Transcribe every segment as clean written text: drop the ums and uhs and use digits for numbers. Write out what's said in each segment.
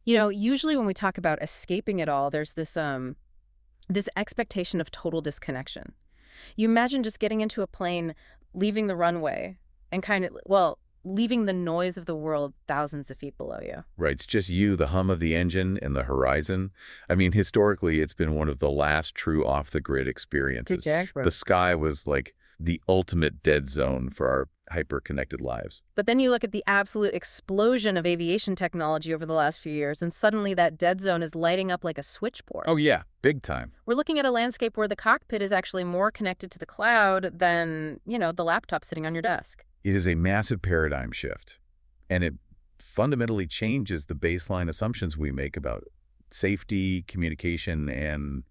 Usually when we talk about escaping it all, there's this expectation of total disconnection. You imagine just getting into a plane, leaving the runway, and leaving the noise of the world thousands of feet below you. Right, it's just you, the hum of the engine, and the horizon. I mean, historically, it's been one of the last true off-the-grid experiences. Exactly. The sky was like the ultimate dead zone for our hyper-connected lives. But then you look at the absolute explosion of aviation technology over the last few years, and suddenly that dead zone is lighting up like a switchboard. Oh yeah, big time. We're looking at a landscape where the cockpit is actually more connected to the cloud than, the laptop sitting on your desk. It is a massive paradigm shift, and it fundamentally changes the baseline assumptions we make about safety, communication, and,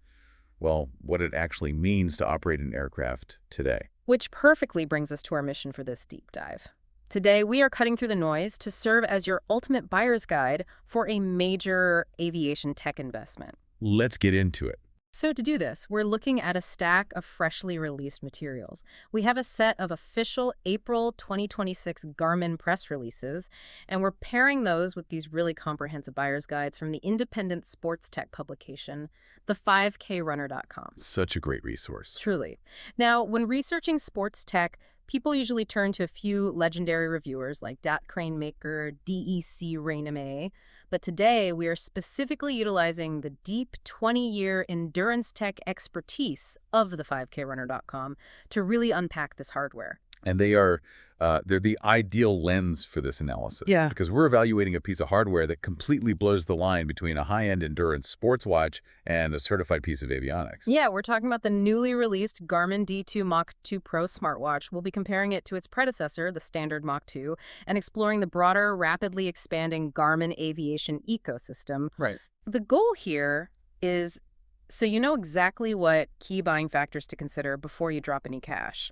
well, what it actually means to operate an aircraft today. Which perfectly brings us to our mission for this deep dive. Today, we are cutting through the noise to serve as your ultimate buyer's guide for a major aviation tech investment. Let's get into it. So to do this, we're looking at a stack of freshly released materials. We have a set of official April 2026 Garmin press releases, and we're pairing those with these really comprehensive buyer's guides from the independent sports tech publication, the5krunner.com. Such a great resource. Truly. Now, when researching sports tech, people usually turn to a few legendary reviewers like Dat Crane Maker, DEC Rainame. But today, we are specifically utilizing the deep 20-year endurance tech expertise of the 5krunner.com to really unpack this hardware. And they're the ideal lens for this analysis. Yeah. Because we're evaluating a piece of hardware that completely blurs the line between a high-end endurance sports watch and a certified piece of avionics. Yeah, we're talking about the newly released Garmin D2 Mach 2 Pro smartwatch. We'll be comparing it to its predecessor, the standard Mach 2, and exploring the broader, rapidly expanding Garmin aviation ecosystem. Right. The goal here is so you know exactly what key buying factors to consider before you drop any cash.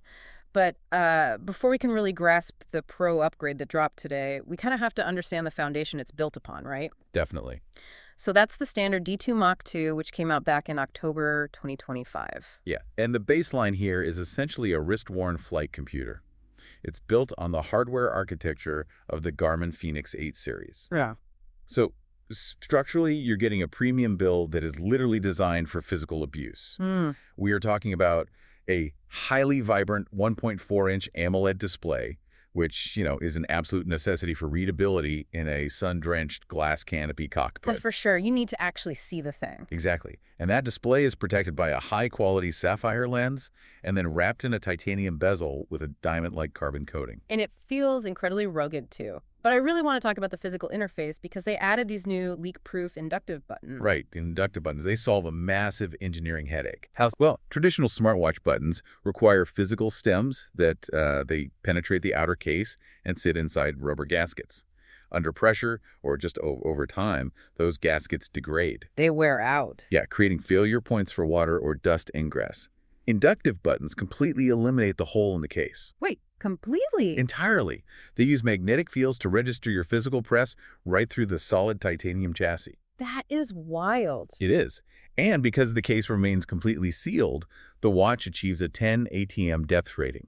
But before we can really grasp the Pro upgrade that dropped today, we kind of have to understand the foundation it's built upon, right? Definitely. So that's the standard D2 Mach 2, which came out back in October 2025. Yeah, and the baseline here is essentially a wrist-worn flight computer. It's built on the hardware architecture of the Garmin Fenix 8 series. Yeah. So structurally, you're getting a premium build that is literally designed for physical abuse. We are talking about a highly vibrant 1.4-inch AMOLED display, which, is an absolute necessity for readability in a sun-drenched glass canopy cockpit. But for sure, you need to actually see the thing. Exactly. And that display is protected by a high-quality sapphire lens and then wrapped in a titanium bezel with a diamond-like carbon coating. And it feels incredibly rugged, too. But I really want to talk about the physical interface because they added these new leak-proof inductive buttons. Right, the inductive buttons. They solve a massive engineering headache. Well, traditional smartwatch buttons require physical stems that they penetrate the outer case and sit inside rubber gaskets. Under pressure or just over time, those gaskets degrade. They wear out. Yeah, creating failure points for water or dust ingress. Inductive buttons completely eliminate the hole in the case. Wait, completely? Entirely. They use magnetic fields to register your physical press right through the solid titanium chassis. That is wild. It is. And because the case remains completely sealed, the watch achieves a 10 ATM depth rating,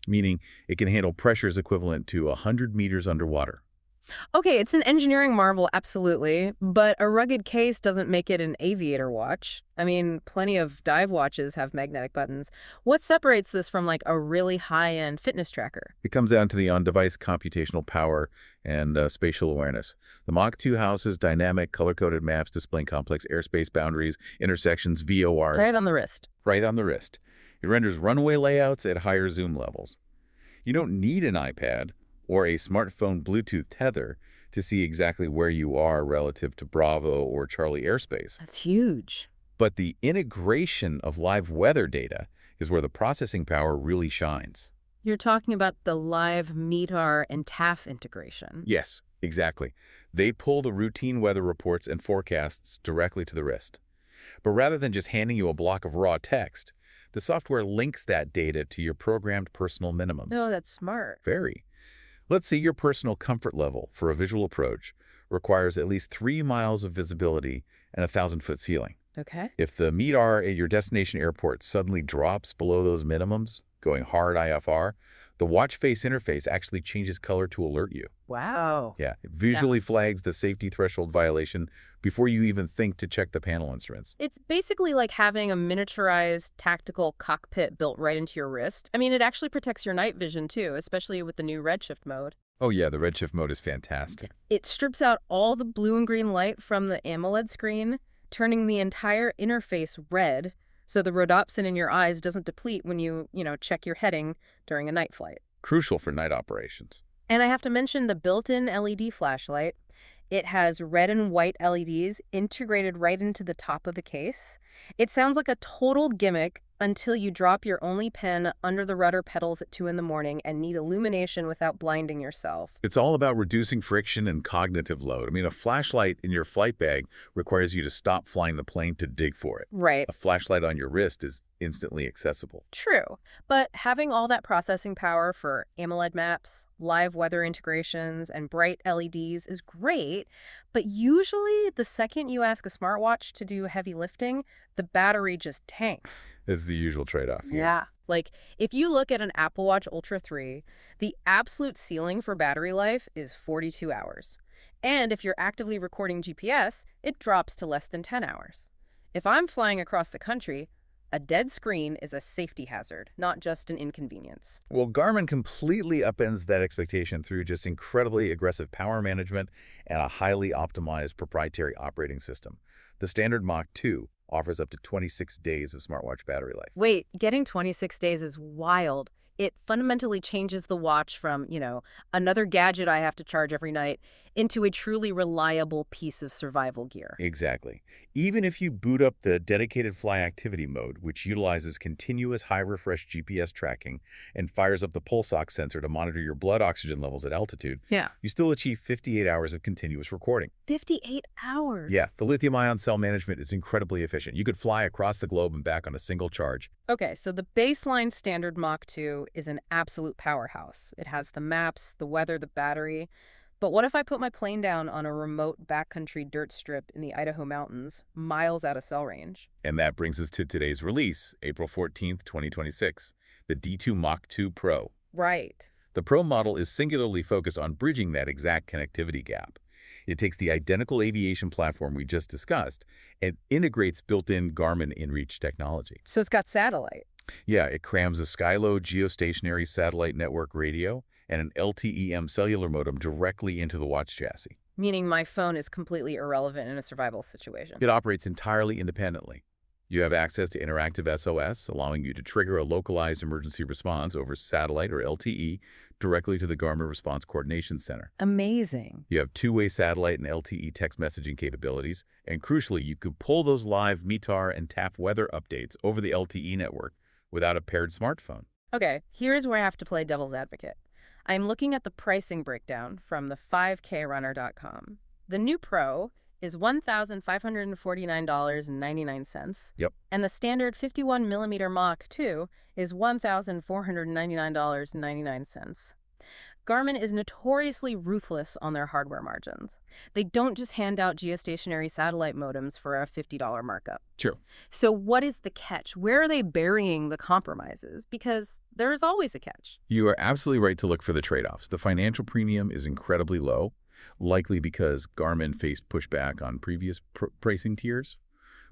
meaning it can handle pressures equivalent to 100 meters underwater. Okay, it's an engineering marvel, absolutely, but a rugged case doesn't make it an aviator watch. I mean, plenty of dive watches have magnetic buttons. What separates this from like a really high-end fitness tracker? It comes down to the on-device computational power and spatial awareness. The Mach 2 houses dynamic, color-coded maps displaying complex airspace boundaries, intersections, VORs. Right on the wrist. Right on the wrist. It renders runway layouts at higher zoom levels. You don't need an iPad or a smartphone Bluetooth tether to see exactly where you are relative to Bravo or Charlie airspace. That's huge. But the integration of live weather data is where the processing power really shines. You're talking about the live METAR and TAF integration. Yes, exactly. They pull the routine weather reports and forecasts directly to the wrist. But rather than just handing you a block of raw text, the software links that data to your programmed personal minimums. Oh, that's smart. Very. Let's say your personal comfort level for a visual approach requires at least 3 miles of visibility and a 1,000-foot ceiling. Okay. If the METAR at your destination airport suddenly drops below those minimums, going hard IFR, The watch face interface actually changes color to alert you. Wow. Yeah, it visually flags the safety threshold violation before you even think to check the panel instruments. It's basically like having a miniaturized tactical cockpit built right into your wrist. I mean, it actually protects your night vision too, especially with the new redshift mode. Oh yeah, the redshift mode is fantastic. It strips out all the blue and green light from the AMOLED screen, turning the entire interface red, so the rhodopsin in your eyes doesn't deplete when you check your heading during a night flight. Crucial for night operations. And I have to mention the built-in LED flashlight. It has red and white LEDs integrated right into the top of the case. It sounds like a total gimmick until you drop your only pen under the rudder pedals at 2 in the morning and need illumination without blinding yourself. It's all about reducing friction and cognitive load. I mean, a flashlight in your flight bag requires you to stop flying the plane to dig for it. Right. A flashlight on your wrist is instantly accessible. True. But having all that processing power for AMOLED maps, live weather integrations, and bright LEDs is great, but usually the second you ask a smartwatch to do heavy lifting, the battery just tanks. It's the usual trade-off. Yeah. Like, if you look at an Apple Watch Ultra 3, the absolute ceiling for battery life is 42 hours. And if you're actively recording GPS, it drops to less than 10 hours. If I'm flying across the country, a dead screen is a safety hazard, not just an inconvenience. Well, Garmin completely upends that expectation through just incredibly aggressive power management and a highly optimized proprietary operating system. The standard Mach 2 offers up to 26 days of smartwatch battery life. Wait, getting 26 days is wild. It fundamentally changes the watch from, another gadget I have to charge every night into a truly reliable piece of survival gear. Exactly. Even if you boot up the dedicated fly activity mode, which utilizes continuous high-refresh GPS tracking and fires up the pulse ox sensor to monitor your blood oxygen levels at altitude, you still achieve 58 hours of continuous recording. 58 hours? Yeah, the lithium-ion cell management is incredibly efficient. You could fly across the globe and back on a single charge. Okay, so the baseline standard Mach 2 is an absolute powerhouse. It has the maps, the weather, the battery. But what if I put my plane down on a remote backcountry dirt strip in the Idaho mountains, miles out of cell range? And that brings us to today's release, April 14th, 2026, the D2 Mach 2 Pro. Right. The Pro model is singularly focused on bridging that exact connectivity gap. It takes the identical aviation platform we just discussed and integrates built-in Garmin inReach technology. So it's got satellite. Yeah, it crams a Skylo geostationary satellite network radio and an LTE-M cellular modem directly into the watch chassis. Meaning my phone is completely irrelevant in a survival situation. It operates entirely independently. You have access to interactive SOS, allowing you to trigger a localized emergency response over satellite or LTE directly to the Garmin Response Coordination Center. Amazing. You have two-way satellite and LTE text messaging capabilities, and crucially, you could pull those live METAR and TAF weather updates over the LTE network without a paired smartphone. Okay, here's where I have to play devil's advocate. I'm looking at the pricing breakdown from the 5krunner.com. The new Pro is $1,549.99. Yep. And the standard 51mm Mach 2 is $1,499.99. Garmin is notoriously ruthless on their hardware margins. They don't just hand out geostationary satellite modems for a $50 markup. True. So what is the catch? Where are they burying the compromises? Because there is always a catch. You are absolutely right to look for the trade-offs. The financial premium is incredibly low, likely because Garmin faced pushback on previous pricing tiers.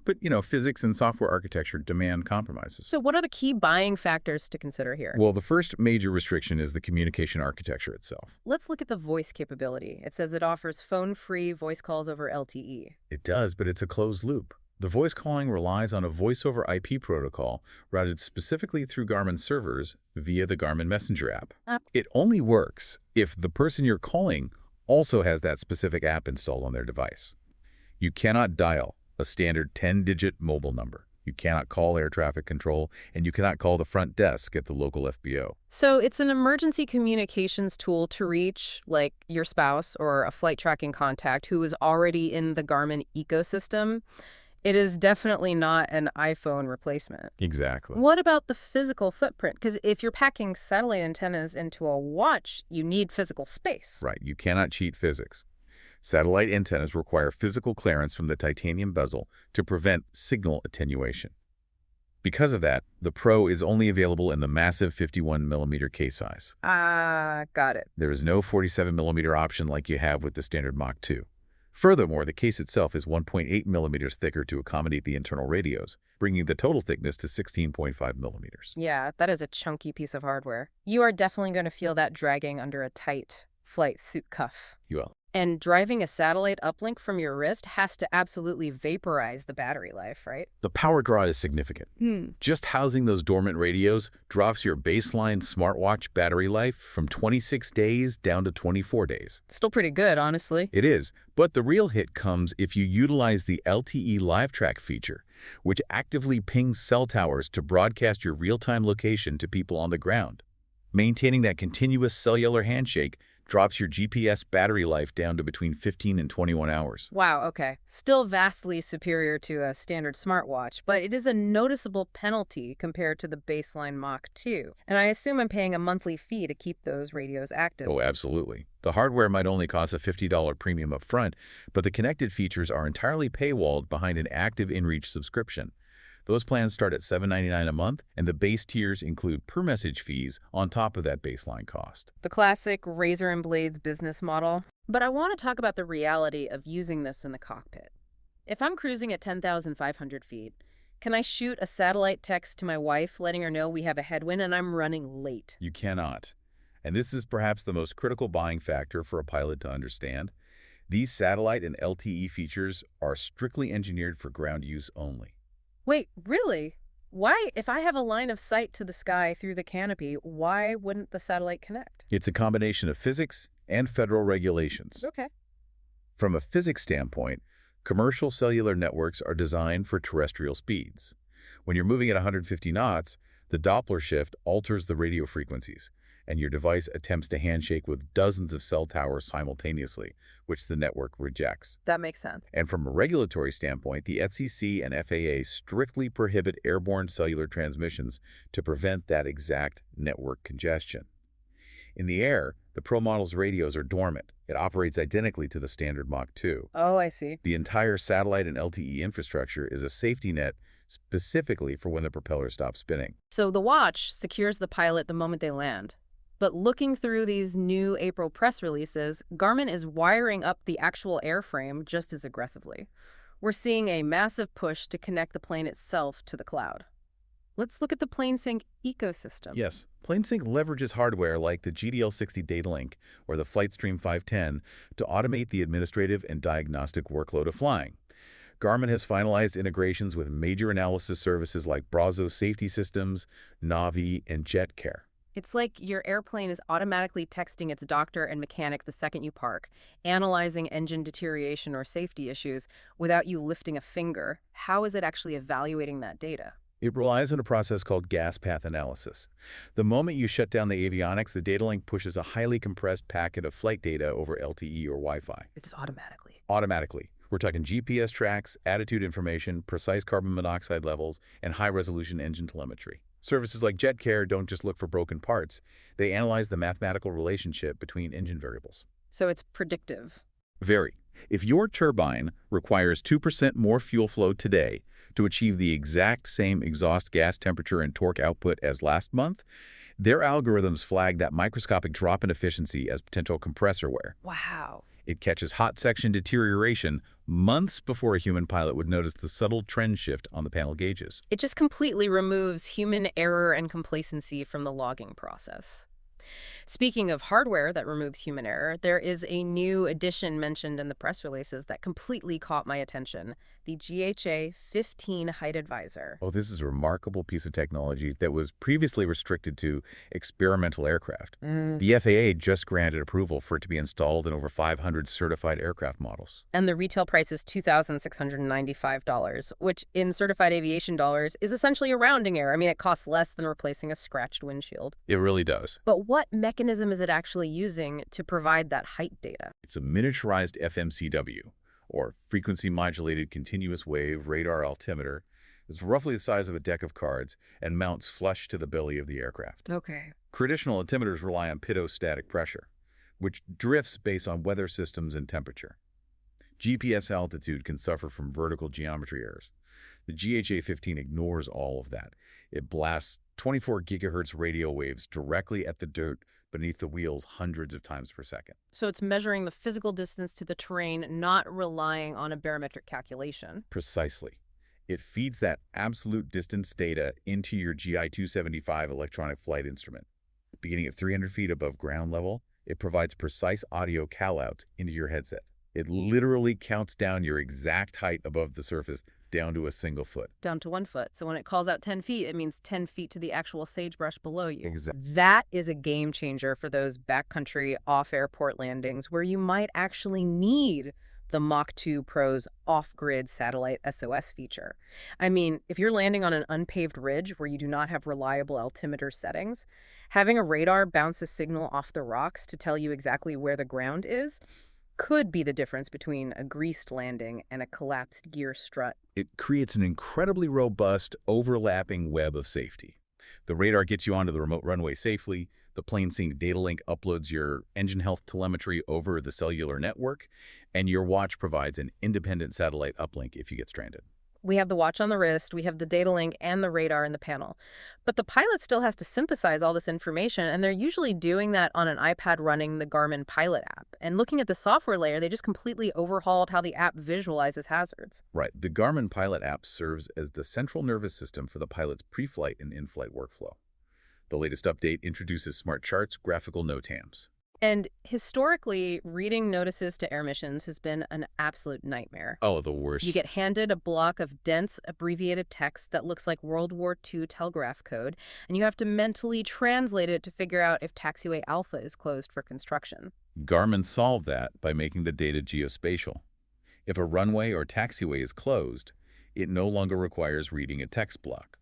But, physics and software architecture demand compromises. So what are the key buying factors to consider here? Well, the first major restriction is the communication architecture itself. Let's look at the voice capability. It says it offers phone-free voice calls over LTE. It does, but it's a closed loop. The voice calling relies on a voice-over IP protocol routed specifically through Garmin servers via the Garmin Messenger app. It only works if the person you're calling also has that specific app installed on their device. You cannot dial a standard 10-digit mobile number. You cannot call air traffic control, and you cannot call the front desk at the local FBO. So it's an emergency communications tool to reach, like, your spouse or a flight tracking contact who is already in the Garmin ecosystem. It is definitely not an iPhone replacement. Exactly. What about the physical footprint? Because if you're packing satellite antennas into a watch, you need physical space. Right. You cannot cheat physics. Satellite antennas require physical clearance from the titanium bezel to prevent signal attenuation. Because of that, the Pro is only available in the massive 51mm case size. Ah, got it. There is no 47mm option like you have with the standard Mach 2. Furthermore, the case itself is 1.8mm thicker to accommodate the internal radios, bringing the total thickness to 16.5mm. Yeah, that is a chunky piece of hardware. You are definitely going to feel that dragging under a tight flight suit cuff. You will. And driving a satellite uplink from your wrist has to absolutely vaporize the battery life, right? The power draw is significant. Just housing those dormant radios drops your baseline smartwatch battery life from 26 days down to 24 days. Still pretty good, honestly. It is, but the real hit comes if you utilize the LTE Live Track feature, which actively pings cell towers to broadcast your real-time location to people on the ground. Maintaining that continuous cellular handshake drops your GPS battery life down to between 15 and 21 hours. Wow, okay. Still vastly superior to a standard smartwatch, but it is a noticeable penalty compared to the baseline Mach 2. And I assume I'm paying a monthly fee to keep those radios active. Oh, absolutely. The hardware might only cost a $50 premium up front, but the connected features are entirely paywalled behind an active inReach subscription. Those plans start at $7.99 a month, and the base tiers include per-message fees on top of that baseline cost. The classic razor and blades business model. But I want to talk about the reality of using this in the cockpit. If I'm cruising at 10,500 feet, can I shoot a satellite text to my wife letting her know we have a headwind and I'm running late? You cannot. And this is perhaps the most critical buying factor for a pilot to understand. These satellite and LTE features are strictly engineered for ground use only. Wait, really? Why, if I have a line of sight to the sky through the canopy, why wouldn't the satellite connect? It's a combination of physics and federal regulations. Okay. From a physics standpoint, commercial cellular networks are designed for terrestrial speeds. When you're moving at 150 knots, the Doppler shift alters the radio frequencies, and your device attempts to handshake with dozens of cell towers simultaneously, which the network rejects. That makes sense. And from a regulatory standpoint, the FCC and FAA strictly prohibit airborne cellular transmissions to prevent that exact network congestion. In the air, the Pro model's radios are dormant. It operates identically to the standard Mach 2. Oh, I see. The entire satellite and LTE infrastructure is a safety net specifically for when the propeller stops spinning. So the watch secures the pilot the moment they land. But looking through these new April press releases, Garmin is wiring up the actual airframe just as aggressively. We're seeing a massive push to connect the plane itself to the cloud. Let's look at the PlaneSync ecosystem. Yes, PlaneSync leverages hardware like the GDL60 data link or the FlightStream 510 to automate the administrative and diagnostic workload of flying. Garmin has finalized integrations with major analysis services like Brazos Safety Systems, Navi, and JetCare. It's like your airplane is automatically texting its doctor and mechanic the second you park, analyzing engine deterioration or safety issues without you lifting a finger. How is it actually evaluating that data? It relies on a process called gas path analysis. The moment you shut down the avionics, the data link pushes a highly compressed packet of flight data over LTE or Wi-Fi. It just automatically. Automatically. We're talking GPS tracks, attitude information, precise carbon monoxide levels, and high-resolution engine telemetry. Services like JetCare don't just look for broken parts. They analyze the mathematical relationship between engine variables. So it's predictive. Very. If your turbine requires 2% more fuel flow today to achieve the exact same exhaust gas temperature and torque output as last month, their algorithms flag that microscopic drop in efficiency as potential compressor wear. Wow. It catches hot section deterioration months before a human pilot would notice the subtle trend shift on the panel gauges. It just completely removes human error and complacency from the logging process. Speaking of hardware that removes human error, there is a new addition mentioned in the press releases that completely caught my attention, the GHA-15 height advisor. Oh, this is a remarkable piece of technology that was previously restricted to experimental aircraft. The FAA just granted approval for it to be installed in over 500 certified aircraft models. And the retail price is $2,695, which in certified aviation dollars is essentially a rounding error. I mean, it costs less than replacing a scratched windshield. It really does. But what mechanism is it actually using to provide that height data? It's a miniaturized FMCW, or frequency modulated continuous wave radar altimeter. It's roughly the size of a deck of cards and mounts flush to the belly of the aircraft. Okay. Traditional altimeters rely on pitot-static pressure, which drifts based on weather systems and temperature. GPS altitude can suffer from vertical geometry errors. The GH-A15 ignores all of that. It blasts 24 gigahertz radio waves directly at the dirt beneath the wheels hundreds of times per second. So it's measuring the physical distance to the terrain, not relying on a barometric calculation. Precisely. It feeds that absolute distance data into your GI-275 electronic flight instrument. Beginning at 300 feet above ground level, it provides precise audio callouts into your headset. It literally counts down your exact height above the surface down to a single foot. Down to 1 foot. So when it calls out 10 feet, it means 10 feet to the actual sagebrush below you. Exactly. That is a game changer for those backcountry off-airport landings where you might actually need the Mach 2 Pro's off-grid satellite SOS feature. I mean, if you're landing on an unpaved ridge where you do not have reliable altimeter settings, having a radar bounce a signal off the rocks to tell you exactly where the ground is could be the difference between a greased landing and a collapsed gear strut. It creates an incredibly robust, overlapping web of safety. The radar gets you onto the remote runway safely. The PlaneSync data link uploads your engine health telemetry over the cellular network, and your watch provides an independent satellite uplink if you get stranded. We have the watch on the wrist, we have the data link and the radar in the panel. But the pilot still has to synthesize all this information, and they're usually doing that on an iPad running the Garmin Pilot app. And looking at the software layer, they just completely overhauled how the app visualizes hazards. Right. The Garmin Pilot app serves as the central nervous system for the pilot's pre-flight and in-flight workflow. The latest update introduces smart charts, graphical NOTAMs. And historically, reading notices to air missions has been an absolute nightmare. Oh, the worst. You get handed a block of dense, abbreviated text that looks like World War II telegraph code, and you have to mentally translate it to figure out if taxiway Alpha is closed for construction. Garmin solved that by making the data geospatial. If a runway or taxiway is closed, it no longer requires reading a text block.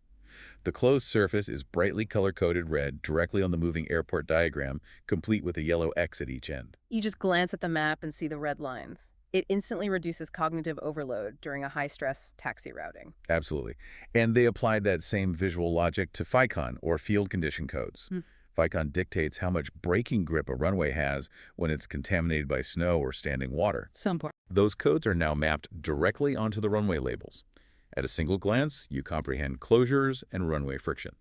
The closed surface is brightly color-coded red directly on the moving airport diagram, complete with a yellow X at each end. You just glance at the map and see the red lines. It instantly reduces cognitive overload during a high-stress taxi routing. Absolutely. And they applied that same visual logic to FICON, or field condition codes. FICON dictates how much braking grip a runway has when it's contaminated by snow or standing water. Those codes are now mapped directly onto the runway labels. At a single glance, you comprehend closures and runway friction.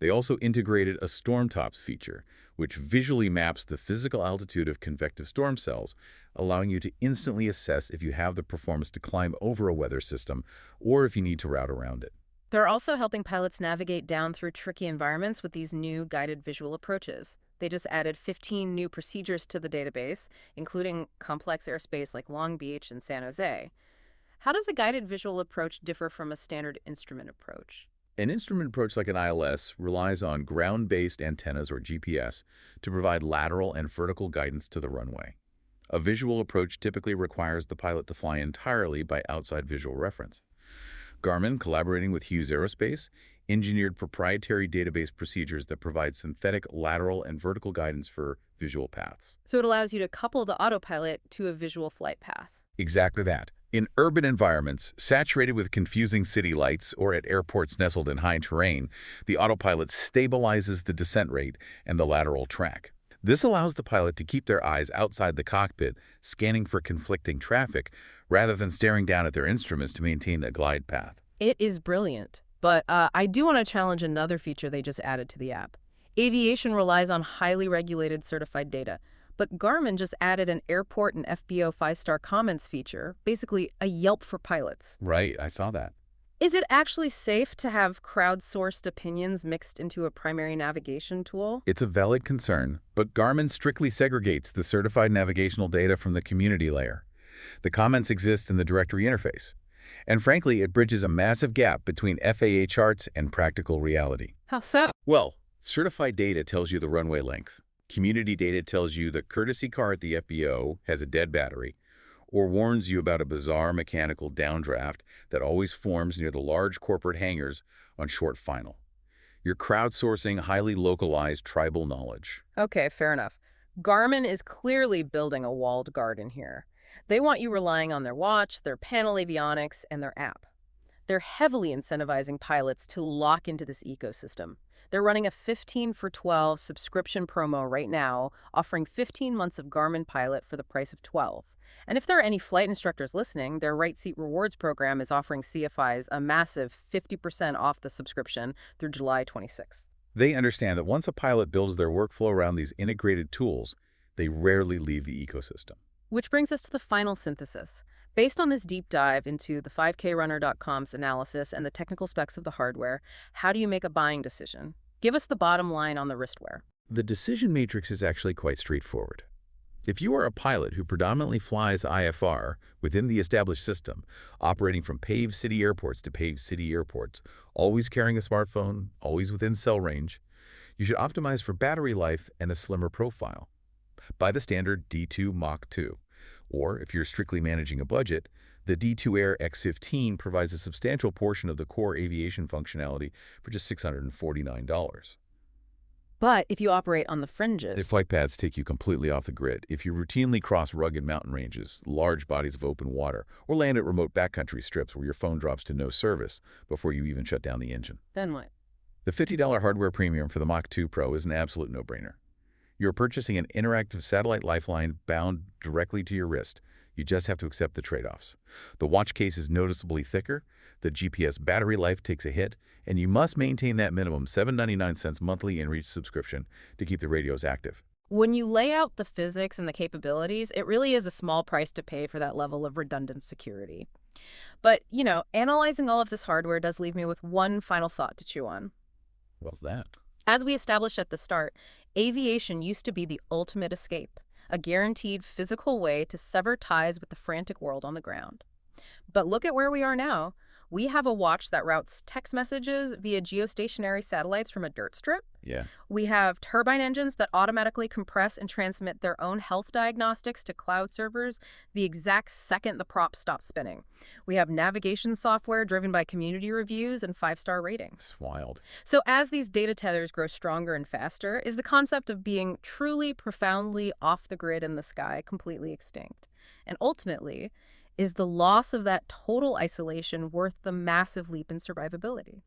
They also integrated a storm tops feature, which visually maps the physical altitude of convective storm cells, allowing you to instantly assess if you have the performance to climb over a weather system or if you need to route around it. They're also helping pilots navigate down through tricky environments with these new guided visual approaches. They just added 15 new procedures to the database, including complex airspace like Long Beach and San Jose. How does a guided visual approach differ from a standard instrument approach? An instrument approach like an ILS relies on ground-based antennas or GPS to provide lateral and vertical guidance to the runway. A visual approach typically requires the pilot to fly entirely by outside visual reference. Garmin, collaborating with Hughes Aerospace, engineered proprietary database procedures that provide synthetic lateral and vertical guidance for visual paths. So it allows you to couple the autopilot to a visual flight path. Exactly that. In urban environments, saturated with confusing city lights or at airports nestled in high terrain, the autopilot stabilizes the descent rate and the lateral track. This allows the pilot to keep their eyes outside the cockpit, scanning for conflicting traffic, rather than staring down at their instruments to maintain a glide path. It is brilliant, but I do want to challenge another feature they just added to the app. Aviation relies on highly regulated certified data. But Garmin just added an airport and FBO 5-star comments feature, basically a Yelp for pilots. Right, I saw that. Is it actually safe to have crowdsourced opinions mixed into a primary navigation tool? It's a valid concern, but Garmin strictly segregates the certified navigational data from the community layer. The comments exist in the directory interface. And frankly, it bridges a massive gap between FAA charts and practical reality. How so? Well, certified data tells you the runway length. Community data tells you the courtesy car at the FBO has a dead battery, or warns you about a bizarre mechanical downdraft that always forms near the large corporate hangars on short final. You're crowdsourcing highly localized tribal knowledge. Okay, fair enough. Garmin is clearly building a walled garden here. They want you relying on their watch, their panel avionics, and their app. They're heavily incentivizing pilots to lock into this ecosystem. They're running a 15 for 12 subscription promo right now, offering 15 months of Garmin Pilot for the price of 12. And if there are any flight instructors listening, their Right Seat Rewards program is offering CFIs a massive 50% off the subscription through July 26th. They understand that once a pilot builds their workflow around these integrated tools, they rarely leave the ecosystem. Which brings us to the final synthesis. Based on this deep dive into the 5krunner.com's analysis and the technical specs of the hardware, how do you make a buying decision? Give us the bottom line on the wristwear. The decision matrix is actually quite straightforward. If you are a pilot who predominantly flies IFR within the established system, operating from paved city airports to paved city airports, always carrying a smartphone, always within cell range, you should optimize for battery life and a slimmer profile. Buy the standard D2 Mach 2. Or, if you're strictly managing a budget, the D2 Air X15 provides a substantial portion of the core aviation functionality for just $649. But if you operate on the fringes... The flight paths take you completely off the grid. If you routinely cross rugged mountain ranges, large bodies of open water, or land at remote backcountry strips where your phone drops to no service before you even shut down the engine. Then what? The $50 hardware premium for the Mach 2 Pro is an absolute no-brainer. You're purchasing an interactive satellite lifeline bound directly to your wrist. You just have to accept the trade-offs. The watch case is noticeably thicker, the GPS battery life takes a hit, and you must maintain that minimum $7.99 monthly inReach subscription to keep the radios active. When you lay out the physics and the capabilities, it really is a small price to pay for that level of redundant security. But, analyzing all of this hardware does leave me with one final thought to chew on. What's that? As we established at the start, aviation used to be the ultimate escape, a guaranteed physical way to sever ties with the frantic world on the ground. But look at where we are now. We have a watch that routes text messages via geostationary satellites from a dirt strip. Yeah. We have turbine engines that automatically compress and transmit their own health diagnostics to cloud servers the exact second the prop stops spinning. We have navigation software driven by community reviews and 5-star ratings. It's wild. So as these data tethers grow stronger and faster, is the concept of being truly, profoundly off the grid in the sky completely extinct? And ultimately, is the loss of that total isolation worth the massive leap in survivability?